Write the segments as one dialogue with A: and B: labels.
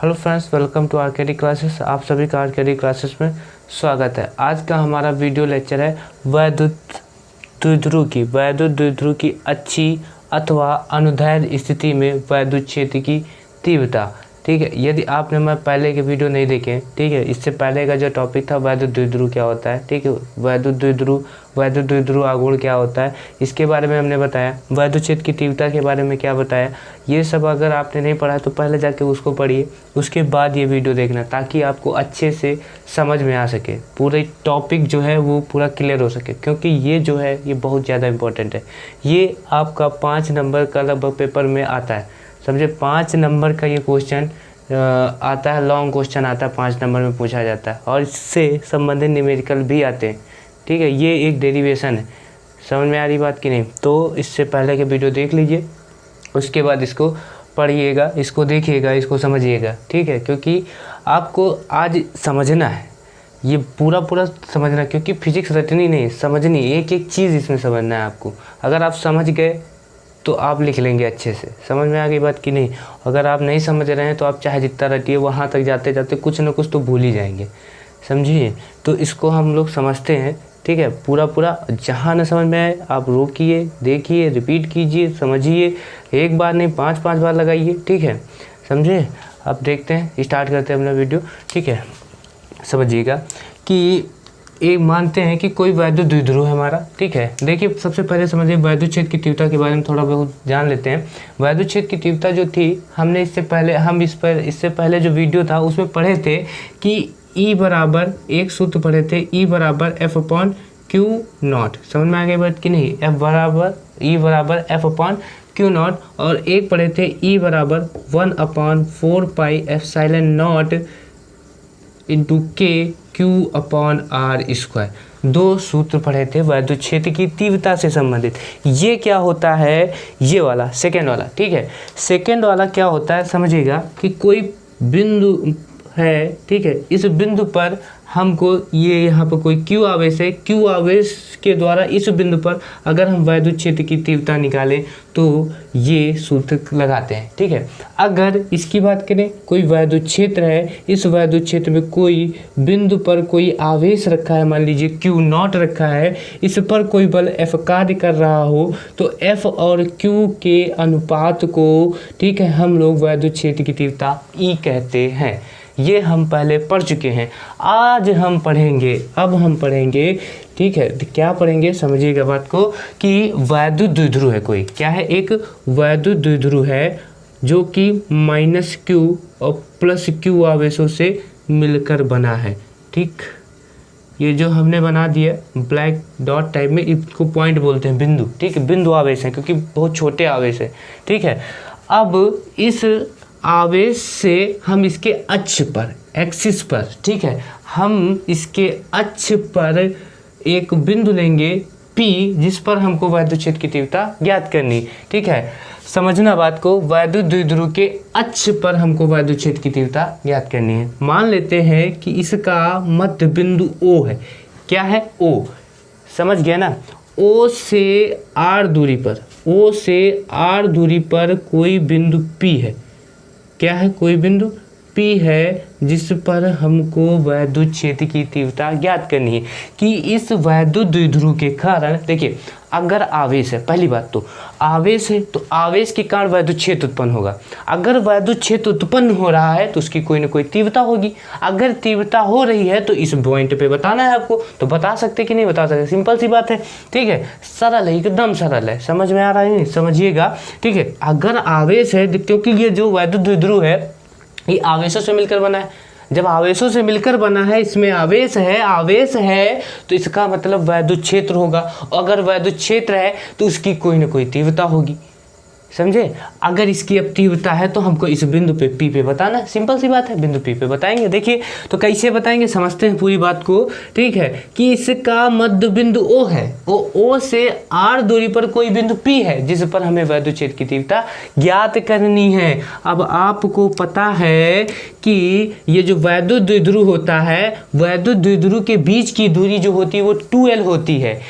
A: Hello friends, welcome to RKD classes. आप सभी का आरकेडी क्लासेस में स्वागत है। आज का हमारा वीडियो लेक्चर है वैद्युत द्विध्रुव की अच्छी अथवा अनुदैर्ध्य स्थिति में वैद्युत क्षेत्र की तीव्रता। ठीक है, यदि आपने मैं पहले के वीडियो नहीं देखे, ठीक है, इससे पहले का जो टॉपिक था वैद्युत द्विध्रुव क्या होता है, ठीक है, वैद्युत द्विध्रुव आघूर्ण क्या होता है, इसके बारे में हमने बताया। वैद्युत क्षेत्र की तीव्रता के बारे में क्या बताया, ये सब अगर आपने नहीं पढ़ा तो पहले जाके उसको पढ़िए, उसके बाद ये वीडियो देखना, ताकि आपको अच्छे से समझ में आ सके, पूरे टॉपिक जो है वो पूरा क्लियर हो सके, क्योंकि ये जो है ये बहुत ज़्यादा इंपॉर्टेंट है। ये आपका 5 नंबर का लगभग पेपर में आता है, समझे। 5 नंबर का ये क्वेश्चन आता है, लॉन्ग क्वेश्चन आता है, 5 नंबर में पूछा जाता है, और इससे संबंधित न्यूमेरिकल भी आते हैं। ठीक है, ये एक डेरिवेशन है। समझ में आ रही बात कि नहीं? तो इससे पहले के वीडियो देख लीजिए, उसके बाद इसको पढ़िएगा, इसको देखिएगा, इसको समझिएगा। ठीक है, क्योंकि आपको आज समझना है, ये पूरा समझना, क्योंकि फिजिक्स रटनी नहीं, समझनी, एक एक चीज़ इसमें समझना है आपको। अगर आप समझ गए तो आप लिख लेंगे अच्छे से। समझ में आ गई बात कि नहीं? अगर आप नहीं समझ रहे हैं तो आप चाहे जितना रटिए, वहाँ तक जाते जाते कुछ ना कुछ तो भूल ही जाएंगे, समझिए। तो इसको हम लोग समझते हैं, ठीक है। पूरा जहाँ न समझ में आए आप रोकिए, देखिए, रिपीट कीजिए, समझिए, एक बार नहीं 5-5 बार लगाइए, ठीक है, समझिए। अब देखते हैं, स्टार्ट करते हैं अपना वीडियो, ठीक है। समझिएगा कि एक मानते हैं कि कोई वैद्युत द्विध्रुव है हमारा, ठीक है। देखिए, सबसे पहले समझिए वैद्युत क्षेत्र की तीव्रता के बारे में थोड़ा बहुत जान लेते हैं। वैद्युत क्षेत्र की तीव्रता जो थी, हमने इससे पहले जो वीडियो था उसमें पढ़े थे कि E बराबर, एक सूत्र पढ़े थे, E बराबर F/Q0। समझ में आ गई बात कि नहीं? E बराबर F/Q0, और एक पढ़े थे E बराबर 1/4πε0 इंटू Q/R²। 2 सूत्र पढ़े थे वैद्युत क्षेत्र की तीव्रता से संबंधित। ये क्या होता है, ये वाला सेकेंड वाला, ठीक है। सेकेंड वाला क्या होता है, समझिएगा कि कोई बिंदु है, ठीक है, इस बिंदु पर हमको ये यहाँ पर कोई Q आवेश है, Q आवेश के द्वारा इस बिंदु पर अगर हम वैद्युत क्षेत्र की तीव्रता निकालें तो ये सूत्र लगाते हैं, ठीक है। अगर इसकी बात करें, कोई वैद्युत क्षेत्र है, इस वैद्युत क्षेत्र में कोई बिंदु पर कोई आवेश रखा है, मान लीजिए Q0 रखा है, इस पर कोई बल F कार्य कर रहा हो, तो F और Q के अनुपात को, ठीक है, हम लोग वैद्युत क्षेत्र की तीव्रता E कहते हैं। ये हम पहले पढ़ चुके हैं, आज हम पढ़ेंगे, अब हम पढ़ेंगे, ठीक है। क्या पढ़ेंगे, समझिएगा बात को, कि वैद्युत द्विध्रुव है कोई, क्या है, एक वैद्युत द्विध्रुव है जो कि -Q और +Q आवेशों से मिलकर बना है, ठीक। ये जो हमने बना दिया ब्लैक डॉट टाइप में, इसको पॉइंट बोलते हैं, बिंदु, ठीक है, बिंदु आवेश है, क्योंकि बहुत छोटे आवेश है, ठीक है। अब इस आवेश से हम इसके अक्ष पर, एक्सिस पर, ठीक है, हम इसके अक्ष पर एक बिंदु लेंगे P, जिस पर हमको वैद्युत क्षेत्र की तीव्रता ज्ञात करनी, ठीक है। समझना बात को, वैद्युत द्विध्रुव के अक्ष पर हमको वैद्युत क्षेत्र की तीव्रता ज्ञात करनी है। मान लेते हैं कि इसका मध्य बिंदु O है। क्या है? O। समझ गया ना? O से R दूरी पर कोई बिंदु P है। क्या है? कोई बिंदु P है, जिस पर हमको वैद्युत क्षेत्र की तीव्रता ज्ञात करनी है। कि इस वैद्युत द्विध्रुव के कारण, देखिए, अगर आवेश है, पहली बात तो आवेश है, तो आवेश के कारण वैद्युत क्षेत्र उत्पन्न होगा। अगर वैद्युत क्षेत्र उत्पन्न हो रहा है तो उसकी कोई ना कोई तीव्रता होगी। अगर तीव्रता हो रही है तो इस पॉइंट पे बताना है आपको, तो बता सकते कि नहीं बता सकते, सिंपल सी बात है, ठीक है, सरल है, एकदम सरल है। समझ में आ रहा है नहीं? समझिएगा, ठीक है। अगर आवेश है, क्योंकि ये जो वैद्युत द्विध्रुव है ये आवेशों से मिलकर बना है, जब आवेशों से मिलकर बना है, इसमें आवेश है, तो इसका मतलब वैद्युत क्षेत्र होगा। अगर वैद्युत क्षेत्र है तो उसकी कोई ना कोई तीव्रता होगी, समझे। अगर इसकी अब तीव्रता है तो हमको इस बिंदु पे P पे बताना है, सिंपल सी बात है, बिंदु P पे बताएंगे। देखिए, तो कैसे बताएंगे, समझते हैं पूरी बात को, ठीक है। कि इसका मध्य बिंदु O है, O से R दूरी पर कोई बिंदु P है, जिस पर हमें वैद्युत क्षेत्र की तीव्रता ज्ञात करनी है। अब आपको पता है कि ये जो वैद्युत द्विध्रुव होता है, वैद्युत द्विध्रुव के बीच की दूरी जो होती है वो 2L होती है।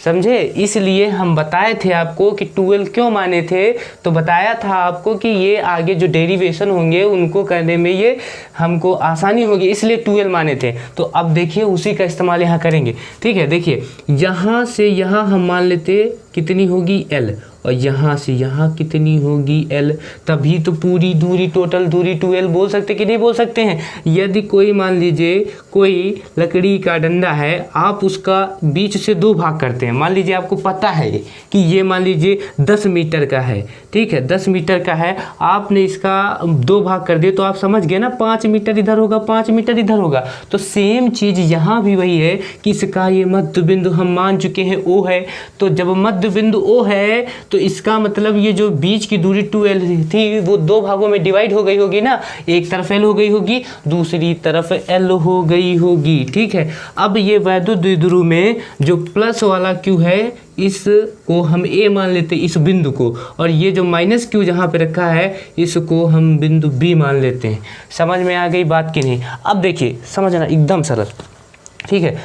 A: समझे। इसलिए हम बताए थे आपको कि 12 क्यों माने थे, तो बताया था आपको कि ये आगे जो डेरिवेशन होंगे उनको करने में ये हमको आसानी होगी, इसलिए 12 माने थे। तो अब देखिए उसी का इस्तेमाल यहाँ करेंगे। ठीक है, देखिए यहाँ से यहाँ हम मान लेते कितनी होगी L, और यहाँ से यहाँ कितनी होगी L, तभी तो पूरी दूरी टोटल दूरी 2L बोल सकते कि नहीं बोल सकते हैं। यदि कोई मान लीजिए कोई लकड़ी का डंडा है, आप उसका बीच से 2 भाग करते हैं, मान लीजिए आपको पता है कि ये मान लीजिए 10 मीटर का है, ठीक है 10 मीटर का है, आपने इसका 2 भाग कर दिए तो आप समझ गए ना 5 मीटर इधर होगा 5 मीटर इधर होगा। तो सेम चीज़ यहाँ भी वही है कि इसका ये मध्य बिंदु हम मान चुके हैं O है, तो जब मध्य बिंदु O है तो इसका मतलब ये जो बीच की दूरी 2L थी वो 2 भागों में डिवाइड हो गई होगी ना, एक तरफ L हो गई होगी दूसरी तरफ L हो गई होगी। ठीक है, अब ये वैद्युत द्विध्रुव में जो प्लस वाला Q है इसको हम A मान लेते हैं इस बिंदु को, और ये जो माइनस Q जहाँ पे रखा है इसको हम बिंदु B मान लेते हैं। समझ में आ गई बात कि नहीं। अब देखिए समझना एकदम सरल। ठीक है,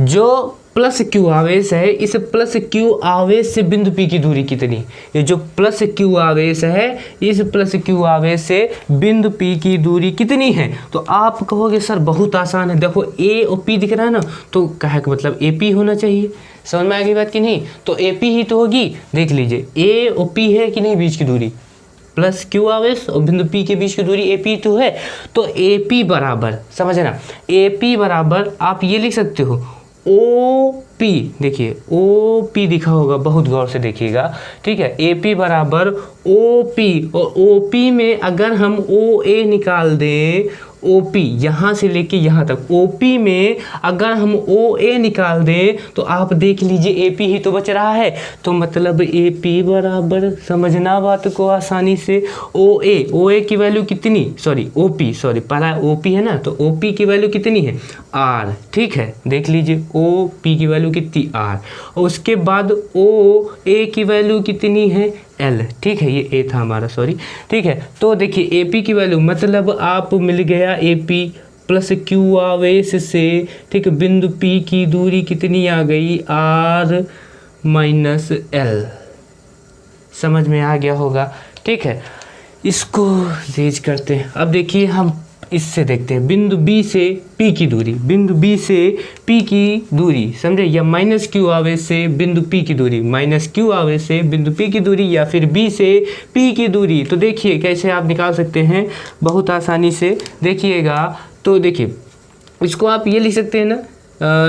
A: जो प्लस Q आवेश है, इस प्लस Q आवेश से बिंदु P की दूरी कितनी, ये जो प्लस Q आवेश है इस प्लस Q आवेश से बिंदु P की दूरी कितनी है। तो आप कहोगे सर बहुत आसान है, देखो A और P दिख रहा है ना, तो कहे का मतलब AP होना चाहिए। समझ में आ गई बात कि नहीं, तो AP ही तो होगी। देख लीजिए A और P है कि नहीं बीच की दूरी, प्लस Q आवेश और बिंदु P के बीच की दूरी AP तो है, तो AP बराबर समझना, AP बराबर आप ये लिख सकते हो OP, देखिए OP दिखा होगा, बहुत गौर से देखिएगा। ठीक है, AP बराबर OP, और OP में अगर हम OA निकाल दें, OP यहाँ से लेके यहाँ तक, OP में अगर हम OA निकाल दें तो आप देख लीजिए AP ही तो बच रहा है, तो मतलब AP बराबर समझना बात को आसानी से OA की वैल्यू कितनी, OP पहला OP है ना, तो OP की वैल्यू कितनी है R। ठीक है, देख लीजिए OP की वैल्यू कितनी R, और उसके बाद OA की वैल्यू कितनी है L। ठीक है, ये A था हमारा, ठीक है, तो देखिए AP की वैल्यू मतलब आप मिल गया AP प्लस Q आवेश से, ठीक है, बिंदु P की दूरी कितनी आ गई R माइनस L। समझ में आ गया होगा। ठीक है, इसको रेज करते हैं। अब देखिए हम इससे देखते हैं बिंदु B से P की दूरी, बिंदु B से P की दूरी समझे, या माइनस Q आवेश से बिंदु P की दूरी, माइनस Q आवेश से बिंदु P की दूरी, या फिर B से P की दूरी। तो देखिए कैसे आप निकाल सकते हैं बहुत आसानी से, देखिएगा। तो देखिए इसको आप ये लिख सकते हैं ना,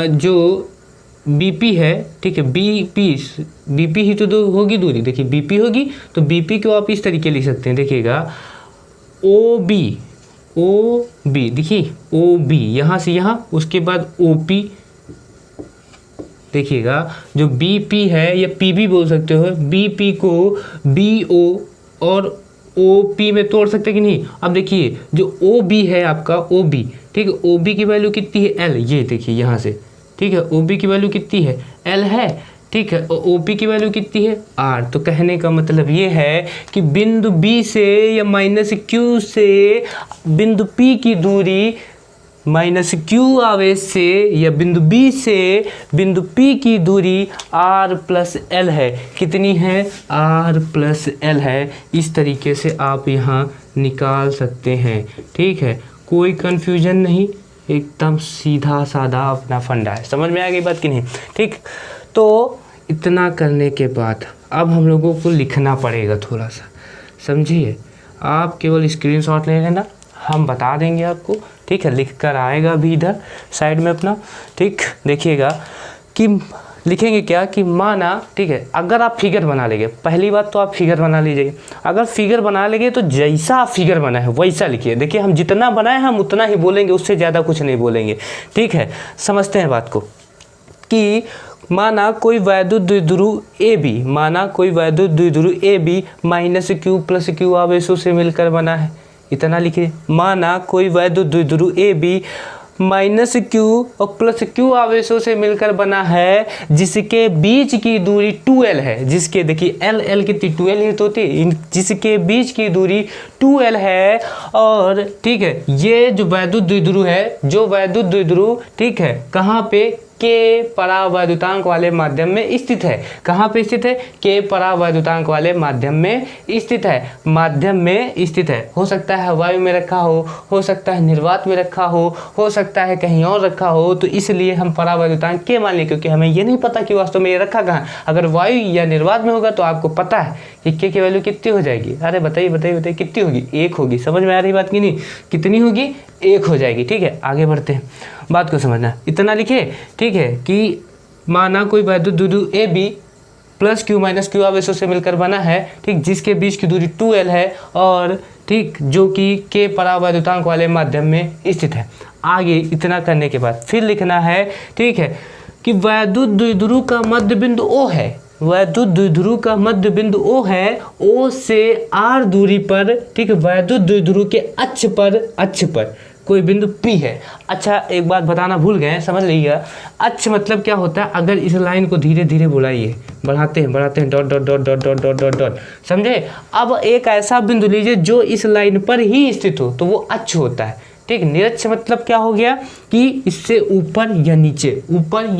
A: जो BP है, ठीक है, BP ही तो होगी दूरी, देखिए BP होगी, तो BP को आप इस तरीके लिख सकते हैं, देखिएगा OB देखिए OB यहाँ से यहाँ, उसके बाद OP, देखिएगा जो BP है या PB बोल सकते हो, BP को BO और OP में तोड़ सकते कि नहीं। अब देखिए जो OB है आपका OB, ठीक है, OB की वैल्यू कितनी है L, ये देखिए यहाँ से, ठीक है, OB की वैल्यू कितनी है L है, ठीक है, और OP की वैल्यू कितनी है R। तो कहने का मतलब ये है कि बिंदु B से या माइनस Q से बिंदु P की दूरी माइनस Q आवेश से या बिंदु B से बिंदु P की दूरी R प्लस L है। कितनी है R प्लस L है। इस तरीके से आप यहाँ निकाल सकते हैं। ठीक है, कोई कन्फ्यूजन नहीं, एकदम सीधा साधा अपना फंडा है। समझ में आ गई बात कि नहीं। ठीक, तो इतना करने के बाद अब हम लोगों को लिखना पड़ेगा थोड़ा सा, समझिए। आप केवल स्क्रीनशॉट ले लेना, हम बता देंगे आपको। ठीक है, लिख कर आएगा भी इधर साइड में अपना। ठीक, देखिएगा कि लिखेंगे क्या कि माना, ठीक है, अगर आप फिगर बना लेंगे, पहली बात तो आप फिगर बना लीजिए। अगर फिगर बना लेंगे तो जैसा आप फिगर बना है वैसा लिखिए। देखिए हम जितना बनाए हम उतना ही बोलेंगे, उससे ज़्यादा कुछ नहीं बोलेंगे। ठीक है, समझते हैं बात को कि माना कोई वैद्युत द्विध्रुव AB, माना कोई वैद्युत द्विध्रुव AB minus Q plus Q आवेशों से मिलकर बना है, इतना लिखिए। माना कोई वैद्युत द्विध्रुव AB माइनस Q और प्लस Q आवेशों से मिलकर बना है, जिसके बीच की दूरी 2L है। जिसके देखिए L कितनी 2L ही तो होती, जिसके बीच की दूरी 2L है। और ठीक है, ये जो वैद्युत द्विध्रुव है, जो वैद्युत द्विध्रुव, ठीक है, कहाँ पे के परावैद्युतांक वाले माध्यम में स्थित है। कहाँ पे स्थित है? के परावैद्युतांक वाले माध्यम में स्थित है, माध्यम में स्थित है। हो सकता है वायु में रखा हो सकता है निर्वात में रखा हो सकता है कहीं और रखा हो, तो इसलिए हम परावैद्युतांक के मान लें, क्योंकि हमें ये नहीं पता कि वास्तव में ये रखा कहाँ। अगर वायु या निर्वात में होगा तो आपको पता है कि के की वैल्यू कितनी हो जाएगी। अरे बताइए कितनी होगी? 1 होगी। समझ में आ रही बात की नहीं? कितनी होगी? 1 हो जाएगी। ठीक है, आगे बढ़ते हैं, बात को समझना। इतना लिखे, ठीक है, कि माना कोई वैद्युत द्विध्रुव A B plus Q minus Q आवेशों से मिलकर बना है, ठीक, जिसके बीच की दूरी 2l है और ठीक जो कि के परावैद्युतांक वाले माध्यम में स्थित है। आगे इतना करने के बाद फिर लिखना है, ठीक है, कि वैद्युत द्विध्रुव का मध्य बिंदु O है। वैद्युत द्विध्रुव का मध्य बिंदु O है। O से r दूरी पर, ठीक, वैद्युत द्विध्रुव के अक्ष पर कोई बिंदु P है। अच्छा, एक बात बताना भूल गए, समझ लीजिएगा। अक्ष मतलब क्या होता है? अगर इस लाइन को धीरे धीरे बढ़ाइए, बढ़ाते हैं dot dot dot dot dot dot dot dot, समझे? अब एक ऐसा बिंदु लीजिए जो इस लाइन पर ही स्थित हो, तो वो अक्ष होता है। ठीक, निरक्ष मतलब क्या हो गया कि इससे ऊपर या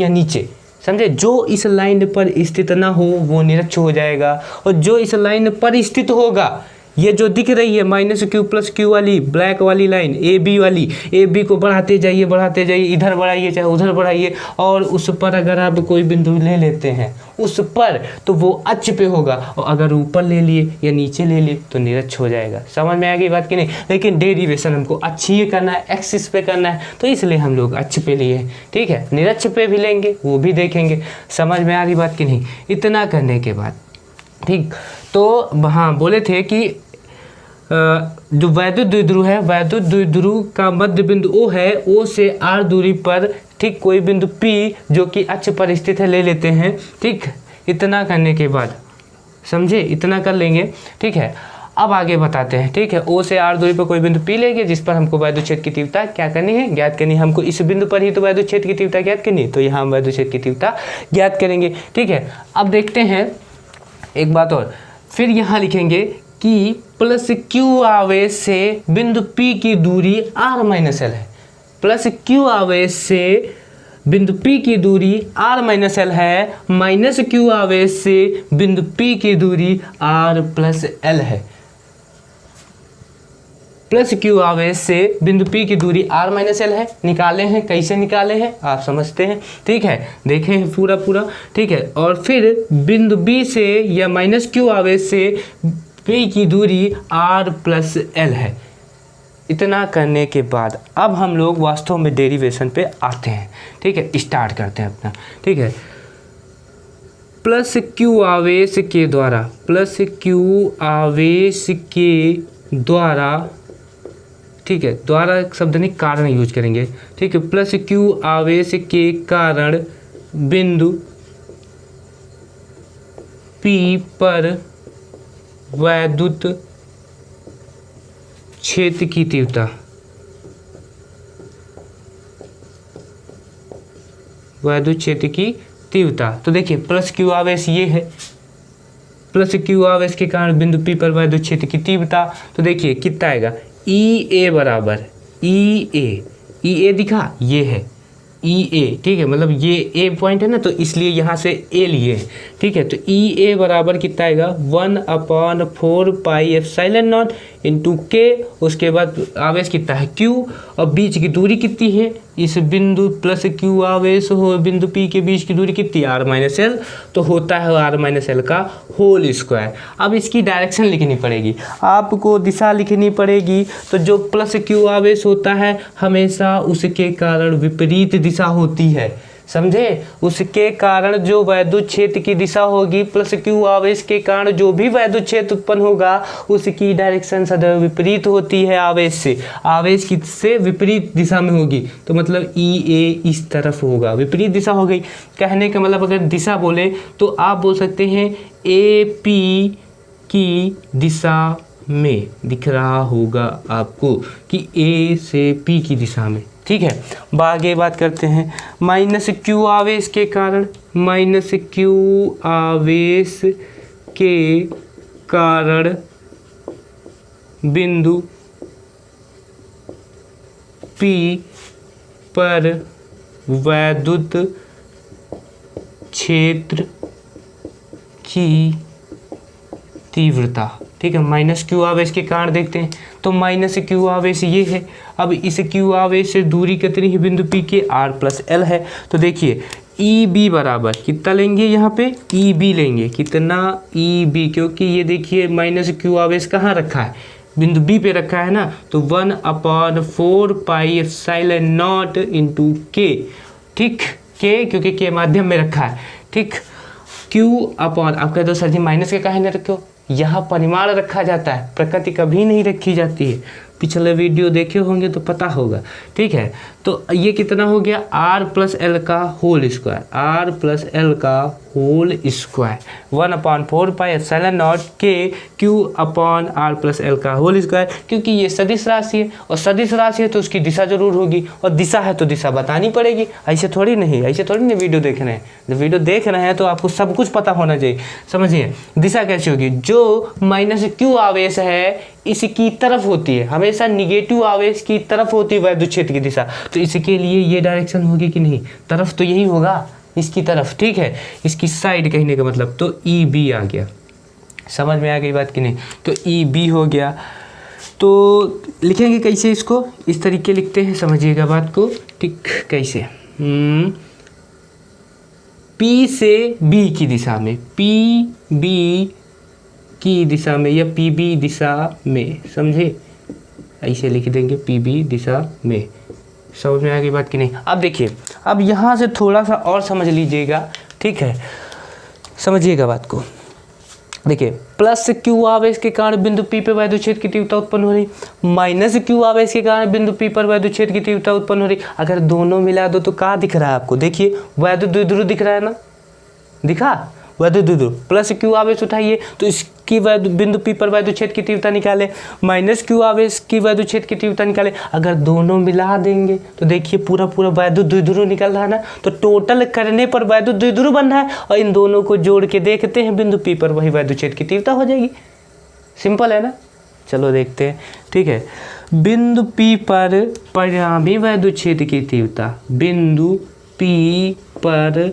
A: नीचे, समझे? जो इस लाइन पर स्थित ना हो वो निरक्ष हो जाएगा, और जो इस लाइन पर स्थित होगा, ये जो दिख रही है माइनस क्यू प्लस क्यू वाली ब्लैक वाली लाइन ए बी वाली, ए बी को बढ़ाते जाइए, इधर बढ़ाइए चाहे उधर बढ़ाइए, और उस पर अगर आप कोई बिंदु ले लेते हैं उस पर, तो वो अक्ष पे होगा, और अगर ऊपर ले लिए या नीचे ले लिए तो निरक्ष हो जाएगा। समझ में आ गई बात कि नहीं? लेकिन डेरिवेशन हमको अक्षीय करना है, एक्सिस पे करना है, तो इसलिए हम लोग अक्ष पे लिए। ठीक है, निरक्ष पे भी लेंगे, वो भी देखेंगे। समझ में आ रही बात कि नहीं? इतना करने के बाद, ठीक, तो हाँ बोले थे कि जो वैद्युत द्विध्रुव है, वैद्युत द्विध्रुव का मध्य बिंदु O है। O से r दूरी पर, ठीक, कोई बिंदु P जो कि अक्ष पर स्थित है ले लेते हैं। ठीक, इतना करने के बाद, समझे? इतना कर लेंगे। ठीक है, अब आगे बताते हैं। ठीक है, O से r दूरी पर कोई बिंदु P लेंगे जिस पर हमको वैद्युत क्षेत्र की तीव्रता क्या करनी है? ज्ञात करनी है। हमको इस बिंदु पर ही तो वैद्युत क्षेत्र की तीव्रता ज्ञात करनी है, तो यहाँ हम वैद्युत क्षेत्र की तीव्रता ज्ञात करेंगे। ठीक है, अब देखते हैं एक बात और, फिर यहाँ लिखेंगे कि प्लस क्यू आवेश से बिंदु P की दूरी r माइनस एल है। प्लस क्यू आवेश से बिंदु P की दूरी r माइनस एल है, माइनस क्यू आवेश से बिंदु P की दूरी r प्लस एल है। प्लस क्यू आवेश से बिंदु P की दूरी r माइनस एल है। निकाले हैं, कैसे निकाले हैं आप समझते हैं। ठीक है, देखें हैं पूरा। ठीक है, और फिर बिंदु B से या माइनस क्यू आवेश से P की दूरी r प्लस एल है। इतना करने के बाद अब हम लोग वास्तव में डेरिवेशन पे आते हैं। ठीक है, स्टार्ट करते हैं अपना। ठीक है, प्लस क्यू आवेश के द्वारा, ठीक है, द्वारा शब्द नहीं, कारण यूज करेंगे। ठीक है, प्लस क्यू आवेश के कारण बिंदु P पर वैद्युत क्षेत्र की तीव्रता, वैद्युत क्षेत्र की तीव्रता। तो देखिए प्लस क्यू आवेश ये है, प्लस क्यू आवेश के कारण बिंदु P पर वैद्युत क्षेत्र की तीव्रता। तो देखिए कितना आएगा, E A बराबर ई ए दिखा, ये है E A। ठीक है, मतलब ये A पॉइंट है ना, तो इसलिए यहाँ से A लिए। ठीक है, तो E A बराबर कितना आएगा, 1/4 pi epsilon naught into K। उसके बाद आवेश कितना है Q, और बीच की दूरी कितनी है, इस बिंदु प्लस क्यू आवेश हो बिंदु P के बीच की दूरी कितनी, r माइनस एल, तो होता है r माइनस एल का होल स्क्वायर। अब इसकी डायरेक्शन लिखनी पड़ेगी, आपको दिशा लिखनी पड़ेगी। तो जो प्लस क्यू आवेश होता है हमेशा उसके कारण विपरीत दिशा होती है, समझे? उसके कारण जो वैद्युत क्षेत्र की दिशा होगी, प्लस क्यू आवेश के कारण जो भी वैद्युत क्षेत्र उत्पन्न होगा उसकी डायरेक्शन सदैव विपरीत होती है आवेश से। आवेश से विपरीत दिशा में होगी, तो मतलब ई ए इस तरफ होगा, विपरीत दिशा हो गई। कहने का मतलब अगर दिशा बोले तो आप बोल सकते हैं ए पी की दिशा में, दिख रहा होगा आपको कि ए से पी की दिशा में। ठीक है, आगे बात करते हैं माइनस क्यू आवेश के कारण, माइनस क्यू आवेश के कारण बिंदु P पर वैद्युत क्षेत्र की तीव्रता, ठीक है, माइनस क्यू आवेश के कारण देखते हैं तो माइनस क्यू आवेश ये है। अब इस क्यू आवेश से दूरी कितनी है बिंदु P के, r+L है। तो देखिए EB बराबर कितना लेंगे, यहाँ पे EB लेंगे, कितना EB, क्योंकि ये देखिए माइनस क्यू आवेश कहाँ रखा है, बिंदु B पे रखा है ना, तो 1/4 pi epsilon naught into K, ठीक, K क्योंकि K माध्यम में रखा है, ठीक, Q अपॉन, आप कहते हो सर जी माइनस के काहे न रखो, यहाँ परिमाण रखा जाता है, प्रकृति कभी नहीं रखी जाती है, पिछले वीडियो देखे होंगे तो पता होगा, ठीक है। तो ये कितना हो गया, r+L का होल स्क्वायर, r+L का whole square 1/4 pi epsilon naught K Q upon r+L का होल स्क्वायर, क्योंकि ये सदिश राशि है और सदिश राशि है तो उसकी दिशा जरूर होगी, और दिशा है तो दिशा बतानी पड़ेगी, ऐसे थोड़ी नहीं वीडियो देख रहे हैं, जब वीडियो देख रहे हैं तो आपको सब कुछ पता होना चाहिए। समझिए दिशा कैसी होगी, जो माइनस क्यू आवेश है इसकी तरफ होती है, हमेशा निगेटिव आवेश की तरफ होती है वैद्युत क्षेत्र की दिशा, तो इसके लिए ये डायरेक्शन होगी कि नहीं, तरफ तो यही होगा इसकी तरफ, ठीक है, इसकी साइड कहने का मतलब, तो EB आ गया, समझ में आ गई बात कि नहीं, तो EB हो गया। तो लिखेंगे कैसे इसको, इस तरीके लिखते हैं, समझिएगा बात को, ठीक, कैसे, P से B की दिशा में, PB की दिशा में या PB दिशा में, समझे, ऐसे लिख देंगे PB दिशा में, समझ में आ गई बात कि नहीं। अब देखिए, अब यहाँ से थोड़ा सा और समझ लीजिएगा, ठीक है, समझिएगा बात को। देखिए प्लस क्यू आवेश के कारण बिंदु P पर वैद्युत क्षेत्र की तीव्रता उत्पन्न हो रही, माइनस क्यू आवेश के कारण बिंदु P पर वैद्युत क्षेत्र की तीव्रता उत्पन्न हो रही। अगर दोनों मिला दो तो क्या दिख रहा है आपको, देखिए वैद्युत द्विध्रुव दिख रहा है ना, दिखा, वैद्युत द्विध्रुव, प्लस क्यू आवेश उठाइए तो इसकी बिंदु P पर वैद्युत क्षेत्र की तीव्रता निकाले, माइनस क्यू आवेश की वैद्युत क्षेत्र की तीव्रता निकाले। अगर दोनों मिला देंगे तो देखिए पूरा वैद्युत द्विध्रुव निकल रहा है ना, तो टोटल करने पर वैद्युत द्विध्रुव बन रहा है, और इन दोनों को जोड़ के देखते हैं बिंदु P पर वही वैद्युत क्षेत्र की तीव्रता हो जाएगी। सिंपल है ना, चलो देखते हैं, ठीक है। बिंदु P पर परिणामी वैद्युत क्षेत्र की तीव्रता, बिंदु P पर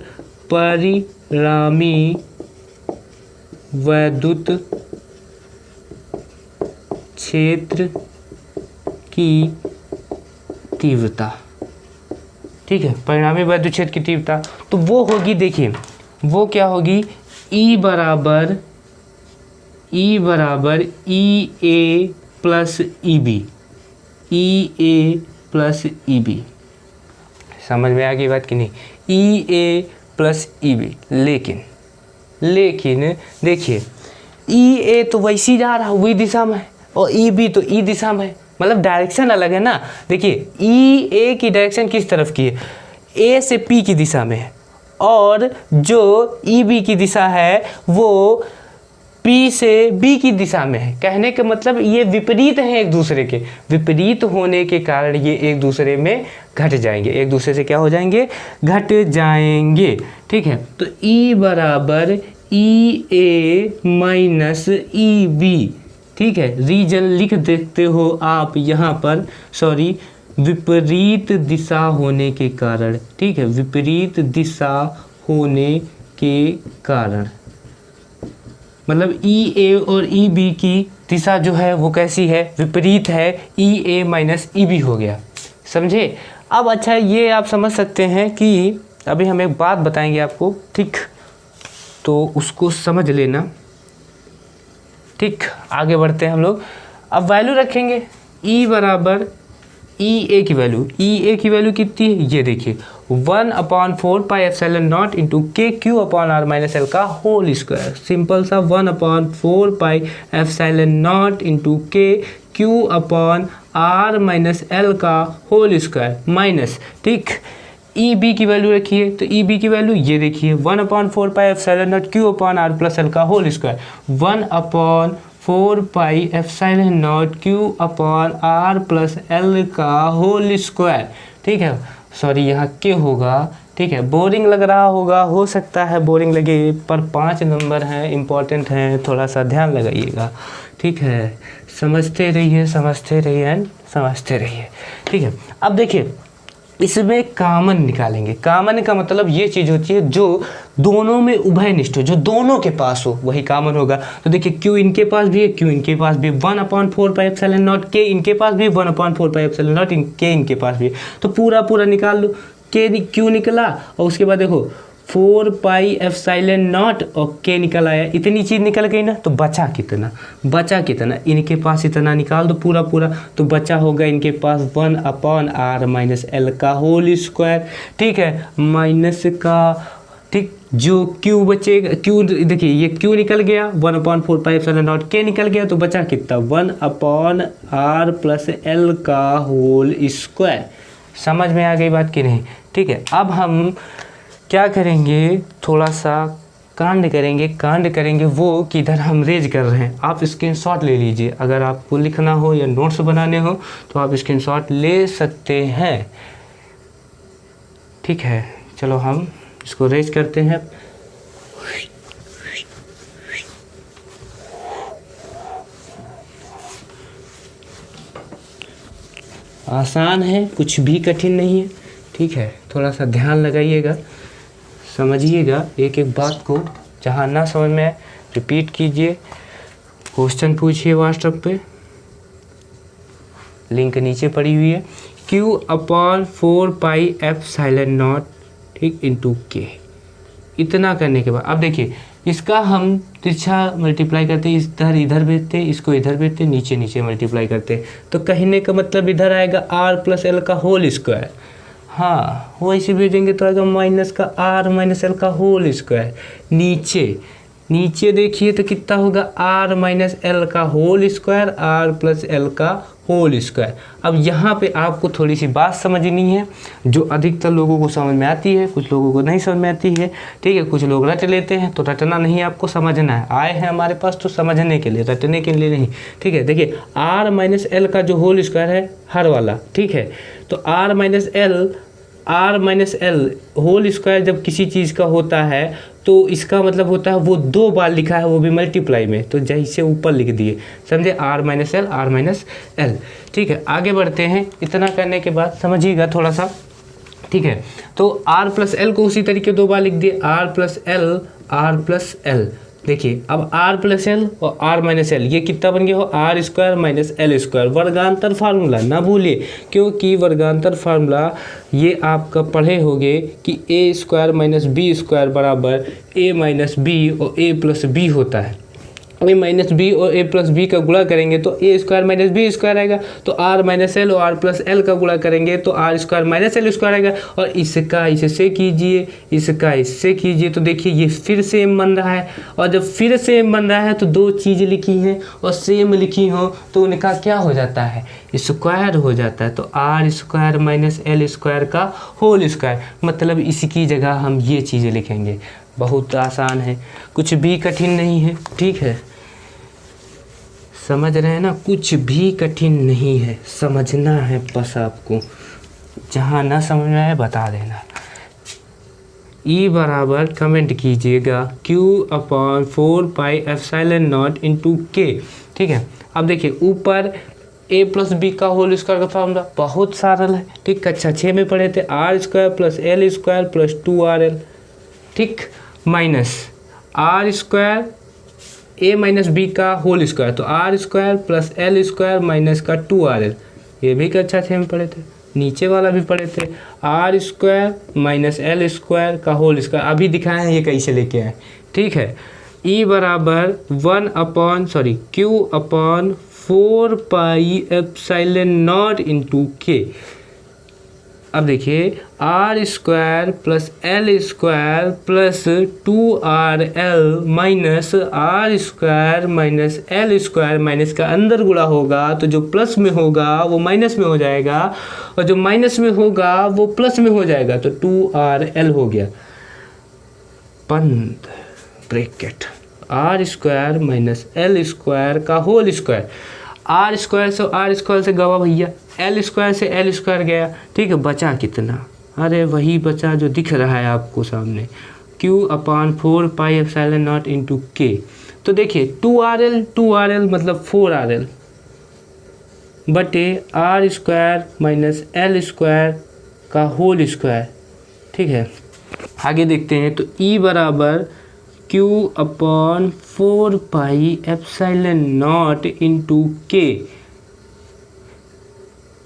A: परिणामी वैद्युत क्षेत्र की तीव्रता, ठीक है, परिणामी वैद्युत क्षेत्र की तीव्रता, तो वो होगी, देखिए वो क्या होगी, E बराबर EA plus EB, EA plus EB, समझ में आ गई बात कि नहीं, EA प्लस EB। लेकिन देखिए EA तो वैसी जा रहा है, वही दिशा में है, और EB तो ई दिशा में है, मतलब डायरेक्शन अलग है ना। देखिए EA की डायरेक्शन किस तरफ की है, A से P की दिशा में है, और जो EB की दिशा है वो P से B की दिशा में है। कहने का मतलब ये विपरीत हैं एक दूसरे के, विपरीत होने के कारण ये एक दूसरे में घट जाएंगे, एक दूसरे से क्या हो जाएंगे, घट जाएंगे, ठीक है। तो E बराबर EA माइनस EB, ठीक है, रीजन लिख देते हो आप यहाँ पर, सॉरी, विपरीत दिशा होने के कारण, ठीक है, विपरीत दिशा होने के कारण, मतलब EA और EB की दिशा जो है वो कैसी है, विपरीत है, EA माइनस EB हो गया, समझे। अब अच्छा ये आप समझ सकते हैं कि अभी हम एक बात बताएंगे आपको, ठीक, तो उसको समझ लेना, ठीक। आगे बढ़ते हैं हम लोग, अब वैल्यू रखेंगे, E बराबर EA की वैल्यू कितनी है, ये देखिए 1/4 pi epsilon naught into K Q upon R minus L का होल स्क्वायर, सिंपल सा 1/4 pi epsilon naught into K Q upon R minus L का होल स्क्वायर माइनस, ठीक, EB की वैल्यू रखिए, तो EB की वैल्यू ये देखिए 1/4 pi epsilon naught Q upon R plus L का whole square, 1/4 pi epsilon naught Q upon R plus L का होल स्क्वायर, ठीक है, सॉरी यहाँ के होगा, ठीक है, बोरिंग लग रहा होगा, हो सकता है बोरिंग लगे, पर 5 नंबर हैं, इम्पॉर्टेंट हैं, थोड़ा सा ध्यान लगाइएगा, ठीक है, समझते रहिए, ठीक है। अब देखिए इसमें कॉमन निकालेंगे। कॉमन का मतलब ये चीज़ होती है जो दोनों में उभयनिष्ठ हो, जो दोनों के पास हो, वही कॉमन होगा। तो देखिए क्यू इनके पास भी है, क्यू इनके पास भी, 1/4 पाई एप्सिलॉन नॉट के इनके पास भी, 1/4 पाई एप्सिलॉन नॉट के इनके पास भी। तो पूरा पूरा निकाल लो, के क्यू निकला और उसके बाद देखो 4 पाई एप्सिलॉन नॉट और के निकल आया। इतनी चीज़ निकल गई ना, तो बचा कितना, बचा कितना, इनके पास इतना निकाल दो पूरा पूरा, तो बचा होगा इनके पास 1/r-l का होल स्क्वायर। ठीक है, माइनस का, ठीक, जो क्यू बचेगा, क्यू देखिए ये क्यू निकल गया, 1/4 पाई एप्सिलॉन नॉट के निकल गया, तो बचा कितना 1/r+l का होल स्क्वायर। समझ में आ गई बात कि नहीं? ठीक है, अब हम क्या करेंगे, थोड़ा सा कांड करेंगे वो कि इधर हम रेज कर रहे हैं। आप स्क्रीनशॉट ले लीजिए, अगर आपको लिखना हो या नोट्स बनाने हो तो आप स्क्रीनशॉट ले सकते हैं। ठीक है, चलो हम इसको रेज करते हैं। आसान है, कुछ भी कठिन नहीं है। ठीक है, थोड़ा सा ध्यान लगाइएगा, समझिएगा एक एक बात को, जहाँ ना समझ में आए रिपीट कीजिए, क्वेश्चन पूछिए व्हाट्सएप पे, लिंक नीचे पड़ी हुई है। Q/4 पाई एप्सिलॉन नॉट, ठीक, इंटू के। इतना करने के बाद अब देखिए इसका हम तिरछा मल्टीप्लाई करते हैं, इधर इधर भेजते हैं, इसको इधर भेजते हैं, नीचे नीचे मल्टीप्लाई करते हैं, तो कहने का मतलब इधर आएगा r+l का होल स्क्वायर। हाँ, वैसे भेजेंगे तो आएगा माइनस का r-l का होल स्क्वायर। नीचे देखिए तो कितना होगा r-l का होल स्क्वायर, r+l का होल स्क्वायर। अब यहाँ पे आपको थोड़ी सी बात समझनी है जो अधिकतर लोगों को समझ में आती है, कुछ लोगों को नहीं समझ में आती है। ठीक है, कुछ लोग रट लेते हैं, तो रटना नहीं, आपको समझना है। आए हैं हमारे पास तो समझने के लिए, रटने के लिए नहीं। ठीक है, देखिए r-l का जो होल स्क्वायर है हर वाला, ठीक है, तो r-l होल स्क्वायर जब किसी चीज़ का होता है तो इसका मतलब होता है वो 2 बार लिखा है, वो भी मल्टीप्लाई में, तो जैसे ऊपर लिख दिए, समझे, r-l। ठीक है, आगे बढ़ते हैं। इतना करने के बाद समझिएगा थोड़ा सा। ठीक है, तो r+l को उसी तरीके 2 बार लिख दिए, r+l। देखिए अब r+l और r-l ये कितना बन गया हो, r² - l²। वर्गांतर फार्मूला ना भूलिए, क्योंकि वर्गांतर फार्मूला ये आपका पढ़े होंगे कि a² - b² बराबर a - b और a + b होता है। a - b और a + b का गुणा करेंगे तो a² - b² आएगा, तो r-l और r+l का गुणा करेंगे तो r² - l² आएगा। और इसका इससे कीजिए, इसका इससे कीजिए, तो देखिए ये फिर सेम बन रहा है। और जब फिर सेम बन रहा है तो 2 चीज़ लिखी हैं और सेम लिखी हो तो उनका क्या हो जाता है, स्क्वायर हो जाता है। तो r² - l² का होल स्क्वायर, मतलब इसकी जगह हम ये चीज़ें लिखेंगे। बहुत आसान है, कुछ भी कठिन नहीं है। ठीक है, समझ रहे हैं ना, कुछ भी कठिन नहीं है, समझना है बस आपको। जहाँ ना समझ में आए बता देना। E बराबर कमेंट कीजिएगा Q/4 पाई एप्सिलॉन नॉट इंटू के। ठीक है, अब देखिए ऊपर a + b का होल स्क्वायर का फॉर्मूला बहुत सरल है। ठीक, कक्षा 6 में पढ़े थे, r² + l² + 2rl। ठीक, माइनस r² a - b का होल स्क्वायर, तो r² + l² माइनस का 2rl। ये भी कक्षा 6 में पढ़े थे। नीचे वाला भी पढ़े थे, r² - l² का होल स्क्वायर। अभी दिखाए हैं ये कैसे लेके आए। ठीक है, E बराबर Q/4 पाई एप्सिलॉन नॉट इंटू के। अब देखिए r² + l² plus 2rl minus r² - l² minus का अंदर गुणा होगा तो जो प्लस में होगा वो माइनस में हो जाएगा और जो माइनस में होगा वो प्लस में हो जाएगा, तो 2rl हो गया, बंद ब्रैकेट, r² - l² का होल स्क्वायर। r² से गवा भैया, l² से l² गया। ठीक है, बचा कितना, अरे वही बचा जो दिख रहा है आपको सामने, Q/4 पाई एप्सिलॉन नॉट इंटू के। तो देखिए 2rl मतलब 4rl बटे r² - l² का होल स्क्वायर। ठीक है, आगे देखते हैं। तो E बराबर Q/4πε0 इंटू के।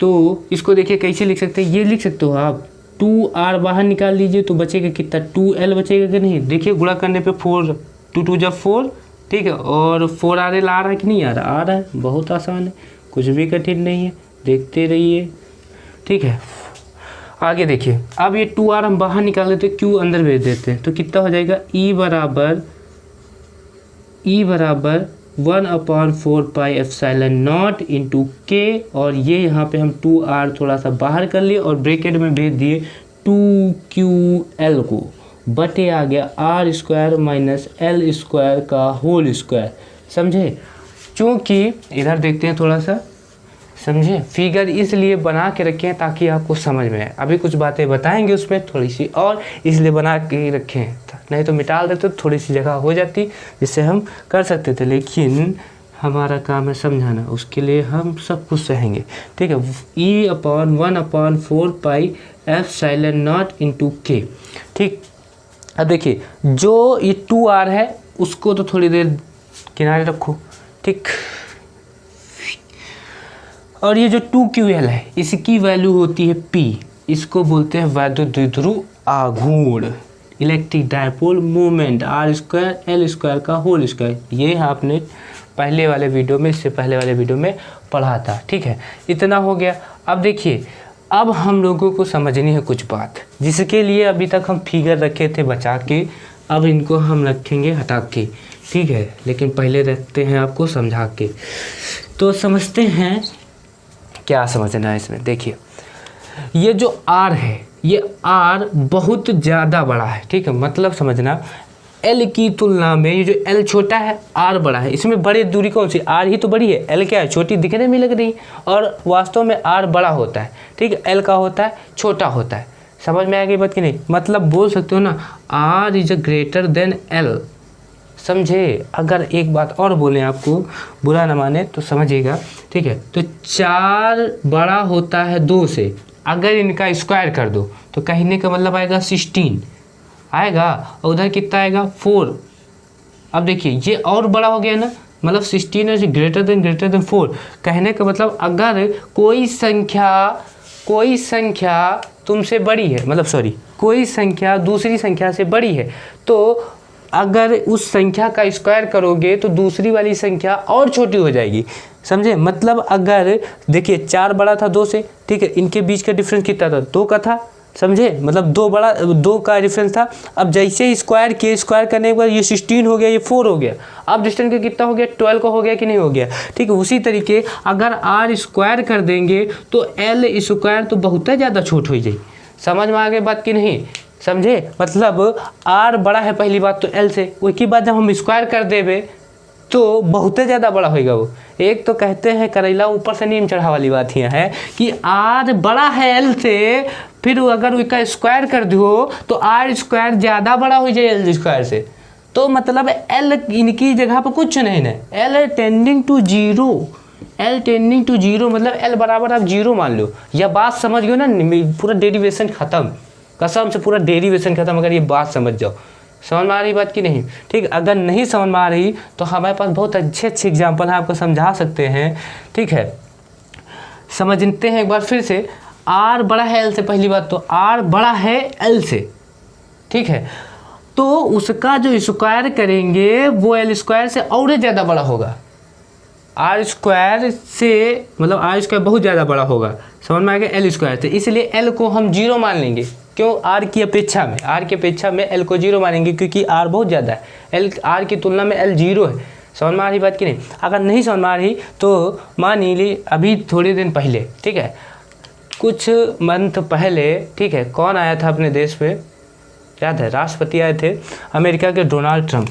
A: तो इसको देखिए कैसे लिख सकते हैं, ये लिख सकते हो आप 2r बाहर निकाल लीजिए तो बचेगा कितना, 2l बचेगा कि नहीं। देखिए गुणा करने पे 4 2 2 जब 4, ठीक है, और 4rl आ रहा है कि नहीं आ रहा है। बहुत आसान है, कुछ भी कठिन नहीं है, देखते रहिए। ठीक है, आगे देखिए। अब ये 2r हम बाहर निकाल देते हैं, q अंदर भेज देते हैं, तो कितना हो जाएगा E बराबर 1/4πε0 इंटू के, और ये यहाँ पे हम 2r थोड़ा सा बाहर कर लिए और ब्रैकेट में भेज दिए 2ql को, बटे आ गया r² माइनस l² का होल स्क्वायर। समझे, चूँकि इधर देखते हैं थोड़ा सा, समझे, फिगर इसलिए बना के रखे हैं ताकि आपको समझ में आए। अभी कुछ बातें बताएंगे उसमें थोड़ी सी और, इसलिए बना के रखे हैं, नहीं तो मिटाल देते तो थोड़ी सी जगह हो जाती जिससे हम कर सकते थे, लेकिन हमारा काम है समझाना, उसके लिए हम सब कुछ सहेंगे। ठीक है, E/1/4πε0 इंटू के। ठीक, अब देखिए जो ये 2r है उसको तो थोड़ी देर किनारे रखो। ठीक, और ये जो 2ql है इसकी वैल्यू होती है p, इसको बोलते हैं वैद्युत द्विध्रुव आघूर्ण, electric dipole moment, r² l² का होल स्क्वायर। ये आपने पहले वाले वीडियो में, इससे पहले वाले वीडियो में पढ़ा था। ठीक है, इतना हो गया। अब देखिए, अब हम लोगों को समझनी है कुछ बात, जिसके लिए अभी तक हम फिगर रखे थे बचा के, अब इनको हम रखेंगे हटा के। ठीक है, लेकिन पहले रखते हैं आपको समझा के। तो समझते हैं क्या समझना है इसमें। देखिए, ये जो r है, ये r बहुत ज़्यादा बड़ा है। ठीक है, मतलब समझना, l की तुलना में ये जो l छोटा है, r बड़ा है। इसमें बड़ी दूरी कौन सी, r ही तो बड़ी है, l क्या है, छोटी दिखने में लग रही, और वास्तव में r बड़ा होता है। ठीक है, l का होता है छोटा होता है। समझ में आ गई बात कि नहीं, मतलब बोल सकते हो ना, r is greater then l। समझे, अगर एक बात और बोलें आपको, बुरा ना माने तो समझिएगा। ठीक है, तो 4 बड़ा होता है 2 से, अगर इनका स्क्वायर कर दो तो कहने का मतलब आएगा 16 आएगा, और उधर कितना आएगा 4। अब देखिए ये और बड़ा हो गया ना, मतलब 16 है ग्रेटर देन 4। कहने का मतलब अगर कोई संख्या तुमसे बड़ी है, मतलब सॉरी, कोई संख्या दूसरी संख्या से बड़ी है, तो अगर उस संख्या का स्क्वायर करोगे तो दूसरी वाली संख्या और छोटी हो जाएगी। समझे, मतलब अगर देखिए 4 बड़ा था 2 से, ठीक है, इनके बीच का डिफरेंस कितना था, 2 का था। समझे, मतलब 2 का डिफरेंस था। अब जैसे ही स्क्वायर करने के बाद ये 16 हो गया, ये 4 हो गया। अब डिस्टेंस का कितना हो गया, 12 का हो गया कि नहीं हो गया। ठीक है, उसी तरीके अगर r स्क्वायर कर देंगे तो l स्क्वायर तो बहुत ज़्यादा छोट हो जाएगी। समझ में आ गई बात कि नहीं। समझे, मतलब r बड़ा है पहली बात तो l से, उसकी बात जब हम स्क्वायर कर देवे तो बहुत ज़्यादा बड़ा होएगा वो। एक तो कहते हैं करेला ऊपर से नीम चढ़ा वाली बात यह है कि r बड़ा है l से, फिर अगर उसका स्क्वायर कर दो तो r स्क्वायर ज़्यादा बड़ा हो जाए l स्क्वायर से। तो मतलब l इनकी जगह पर कुछ नहीं है, l टेंडिंग टू जीरो, मतलब l बराबर आप 0 मान लो। यह बात समझ गए ना, पूरा डेरिवेशन ख़त्म, कसम से पूरा डेरिवेशन ख़त्म। अगर ये बात समझ जाओ, समझ में आ रही बात की नहीं। ठीक, अगर नहीं समझ में आ रही तो हमारे पास बहुत अच्छे एग्जाम्पल हैं, आपको समझा सकते हैं। ठीक है, समझते हैं एक बार फिर से। r बड़ा है l से, पहली बात तो r बड़ा है l से। ठीक है, तो उसका जो स्क्वायर करेंगे वो l स्क्वायर से और ज़्यादा बड़ा होगा। r स्क्वायर से मतलब r स्क्वायर बहुत ज़्यादा बड़ा होगा, समझ में आ गया, l स्क्वायर से। इसलिए l को हम 0 मान लेंगे। क्यों, r की अपेक्षा में l को 0 मानेंगे, क्योंकि r बहुत ज़्यादा है, r की तुलना में l 0 है। समझ में आ रही बात की नहीं। अगर नहीं समझ में आ रही तो मान ली अभी थोड़े दिन पहले, ठीक है, कुछ मंथ पहले, ठीक है, कौन आया था अपने देश में, याद है, राष्ट्रपति आए थे अमेरिका के, डोनाल्ड ट्रंप।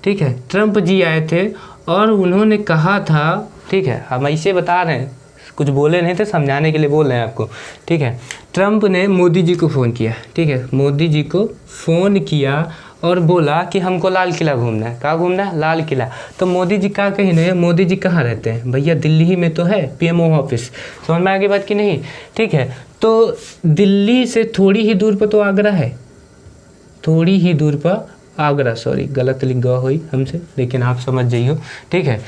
A: ठीक है, ट्रंप जी आए थे और उन्होंने कहा था, ठीक है, हम ऐसे बता रहे हैं, कुछ बोले नहीं थे, समझाने के लिए बोल रहे हैं आपको। ठीक है, ट्रंप ने मोदी जी को फ़ोन किया। ठीक है, मोदी जी को फ़ोन किया और बोला कि हमको लाल किला घूमना है। कहाँ घूमना है, लाल किला। तो मोदी जी कहाँ कहीं नहीं, मोदी जी कहाँ रहते हैं भैया, दिल्ली ही में तो है, पीएमओ ऑफिस। समझ में आ गई बात कि नहीं। ठीक है, तो दिल्ली से थोड़ी ही दूर पर तो आगरा है, थोड़ी ही दूर पर आगरा, सॉरी गलत लिख गया हुई हमसे, लेकिन आप समझ जाइए, ठीक है।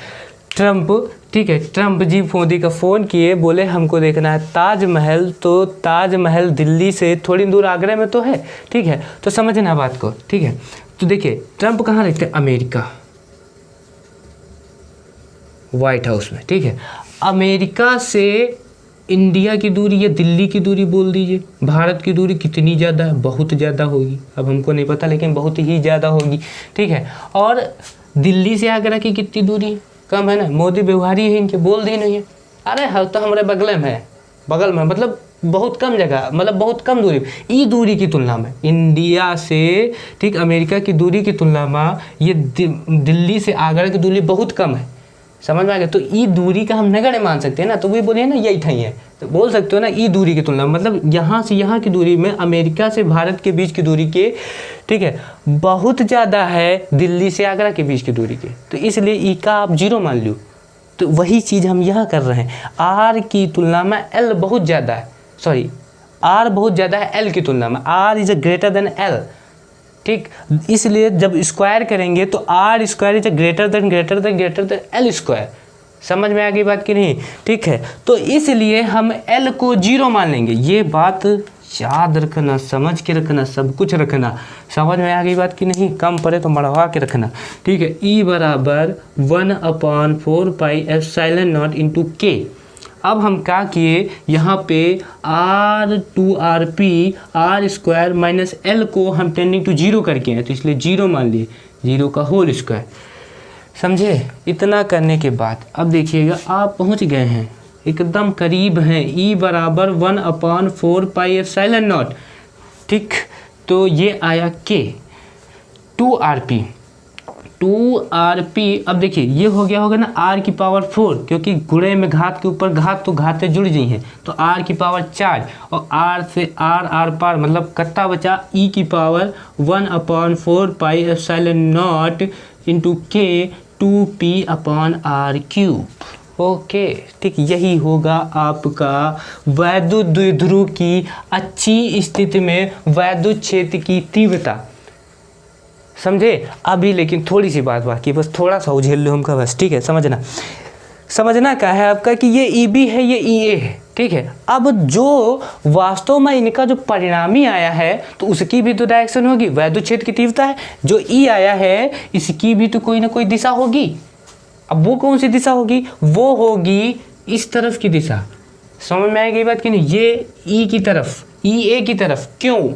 A: ट्रंप, ठीक है, ट्रंप जी मोदी का फ़ोन किए, बोले हमको देखना है ताजमहल, तो ताजमहल दिल्ली से थोड़ी दूर आगरा में तो है, ठीक है। तो समझना बात को, ठीक है। तो देखिए ट्रंप कहाँ रहते हैं, अमेरिका, व्हाइट हाउस में, ठीक है। अमेरिका से इंडिया की दूरी या दिल्ली की दूरी बोल दीजिए, भारत की दूरी कितनी ज़्यादा है, बहुत ज़्यादा होगी, अब हमको नहीं पता लेकिन बहुत ही ज़्यादा होगी, ठीक है। और दिल्ली से आगरा की कितनी दूरी, कम है ना, मोदी व्यवहारी है, इनके बोल दी नहीं है, अरे हाँ तो हमारे बगल में है, बगल में मतलब बहुत कम जगह, मतलब बहुत कम दूरी, ई दूरी की तुलना में इंडिया से, ठीक, अमेरिका की दूरी की तुलना में ये दिल्ली से आगरा की दूरी बहुत कम है, समझ में आ गया। तो ई दूरी का हम नगण्य मान सकते हैं ना, तो वही बोलिए ना यही ठही है, तो बोल सकते हो ना ई दूरी की तुलना, मतलब यहाँ से यहाँ की दूरी में अमेरिका से भारत के बीच की दूरी के, ठीक है, बहुत ज़्यादा है दिल्ली से आगरा के बीच की दूरी के, तो इसलिए ई का आप 0 मान लो। तो वही चीज़ हम यहाँ कर रहे हैं, आर की तुलना में एल बहुत ज़्यादा है, सॉरी आर बहुत ज़्यादा है एल की तुलना में, R is greater than L, ठीक। इसलिए जब स्क्वायर करेंगे तो R square is greater than L square, समझ में आ गई बात कि नहीं, ठीक है। तो इसलिए हम एल को 0 मान लेंगे, ये बात याद रखना, समझ के रखना, सब कुछ रखना, समझ में आ गई बात कि नहीं, कम पड़े तो मढ़वा के रखना, ठीक है। ई बराबर 1/4 पाई एप्सिलॉन नॉट इंटू के। अब हम क्या किए, यहाँ पे R2RP are square minus L को हम टेंडिंग टू 0 करके हैं, तो इसलिए 0 मान लिए, 0 का होल स्क्वायर, समझे। इतना करने के बाद अब देखिएगा आप पहुँच गए हैं, एकदम करीब हैं, ई बराबर 1/4 पाई एप्सिलॉन नॉट, ठीक। तो ये आया के 2RP। अब देखिए ये हो गया होगा ना R की पावर 4, क्योंकि गुणे में घात के ऊपर घात, तो घातें जुड़ गई हैं, तो R की पावर 4 और R से R पार, मतलब कत्ता बचा E की power 1/4 pi epsilon naught into के 2P/R³। ओके, ठीक, यही होगा आपका वैद्युत द्विध्रुव की अच्छी स्थिति में वैद्युत क्षेत्र की तीव्रता, समझे। अभी लेकिन थोड़ी सी बात बाकी, बस थोड़ा सा उझेल लो हमका बस, ठीक है। समझना क्या है आपका कि ये EB है, ये EA है, ठीक है। अब जो वास्तव में इनका जो परिणामी आया है तो उसकी भी तो डायरेक्शन होगी, वैद्युत क्षेत्र की तीव्रता है, जो E आया है इसकी भी तो कोई ना कोई दिशा होगी। अब वो कौन सी दिशा होगी, वो होगी इस तरफ की दिशा, समझ में आएगी बात कि नहीं, ये E की तरफ, EA की तरफ, क्यों,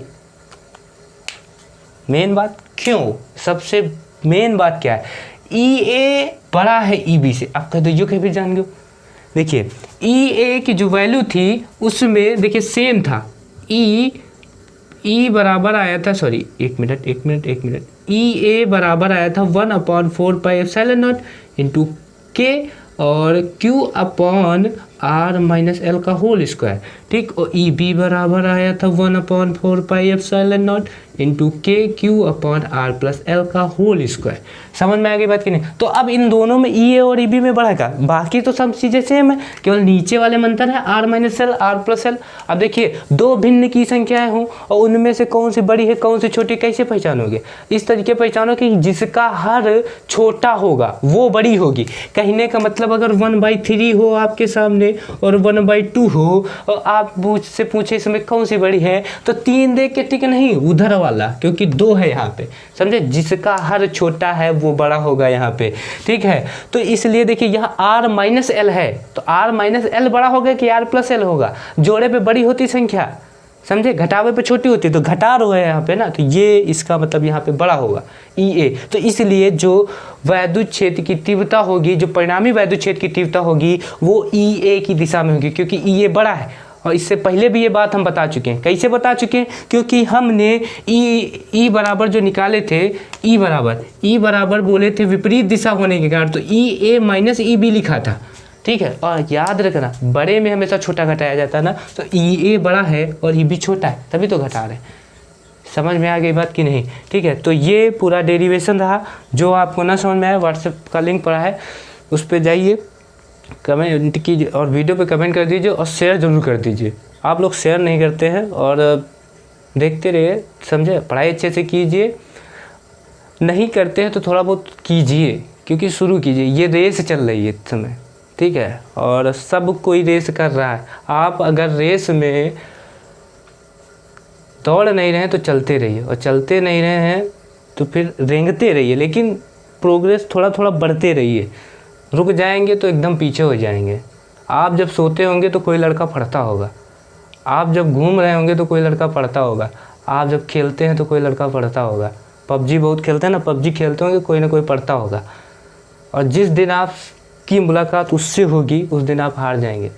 A: मेन बात क्यों, सबसे मेन बात क्या है, EA बड़ा है EB से, आप कह दो यो फिर जान गए। देखिए EA की जो वैल्यू थी उसमें देखिए सेम था, E बराबर आया था, सॉरी एक मिनट, EA बराबर आया था 1/4 पाई एप्सिलॉन नॉट इंटू के और Q/R-L का होल स्क्वायर, ठीक। और EB बराबर आया था 1/4 पाई एप्सिलॉन नॉट इंटू के Q/R+L का होल स्क्वायर, समझ में आ गई बात कि नहीं। तो अब इन दोनों में EA और EB में बढ़ेगा, बाकी तो सब चीज़ें सेम है, केवल नीचे वाले में अंतर है R-L R+L। अब देखिए दो भिन्न की संख्याएं हों और उनमें से कौन सी बड़ी है कौन सी छोटी, कैसे पहचानोगे, इस तरीके पहचानो कि जिसका हर छोटा होगा वो बड़ी होगी। कहने का मतलब अगर 1/3 हो आपके सामने और 1/2 हो और आप मुझसे पूछे इसमें कौन सी बड़ी है, तो 3 देख के टिक नहीं, उधर वाला, क्योंकि 2 है यहाँ पे, समझे, जिसका हर छोटा है वो बड़ा होगा यहाँ पे, ठीक है। तो इसलिए देखिए यहाँ R-L है, तो R-L बड़ा होगा कि R+L होगा, जोड़े पे बड़ी होती संख्या, समझे, घटावे पे छोटी होती, तो घटा रहा है यहाँ पे ना, तो ये इसका मतलब यहाँ पे बड़ा होगा EA। तो इसलिए जो वैद्युत क्षेत्र की तीव्रता होगी, जो परिणामी वैद्युत क्षेत्र की तीव्रता होगी वो EA की दिशा में होगी, क्योंकि EA बड़ा है। और इससे पहले भी ये बात हम बता चुके हैं, कैसे बता चुके हैं, क्योंकि हमने E बराबर जो निकाले थे, E बराबर बोले थे विपरीत दिशा होने के कारण, तो EA माइनस EB लिखा था, ठीक है। और याद रखना बड़े में हमेशा छोटा घटाया जाता है ना, तो EA बड़ा है और EB छोटा है, तभी तो घटा रहे हैं, समझ में आ गई बात कि नहीं, ठीक है। तो ये पूरा डेरिवेशन रहा, जो आपको ना समझ में आया व्हाट्सएप का लिंक पड़ा है, उस पर जाइए, कमेंट कीजिए और वीडियो पे कमेंट कर दीजिए और शेयर ज़रूर कर दीजिए। आप लोग शेयर नहीं करते हैं और देखते रहिए, समझे। पढ़ाई अच्छे से कीजिए, नहीं करते हैं तो थोड़ा बहुत कीजिए, क्योंकि शुरू कीजिए। ये रेस चल रही है इस समय, ठीक है, और सब कोई रेस कर रहा है। आप अगर रेस में दौड़ नहीं रहे हैं तो चलते रहिए, और चलते नहीं रहे हैं तो फिर रेंगते रहिए, लेकिन प्रोग्रेस थोड़ा थोड़ा बढ़ते रहिए। रुक जाएंगे तो एकदम पीछे हो जाएंगे। आप जब सोते होंगे तो कोई लड़का पढ़ता होगा, आप जब घूम रहे होंगे तो कोई लड़का पढ़ता होगा, आप जब खेलते हैं तो कोई लड़का पढ़ता होगा। पबजी बहुत खेलते हैं ना, पबजी खेलते होंगे, कोई ना कोई पढ़ता होगा। और जिस दिन आपकी मुलाकात उससे होगी उस दिन आप हार जाएंगे।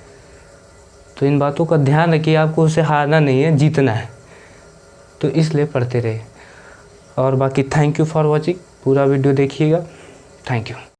A: तो इन बातों का ध्यान रखिए, आपको उससे हारना नहीं है, जीतना है। तो इसलिए पढ़ते रहिए। और बाकी थैंक यू फॉर वॉचिंग, पूरा वीडियो देखिएगा। Thank you.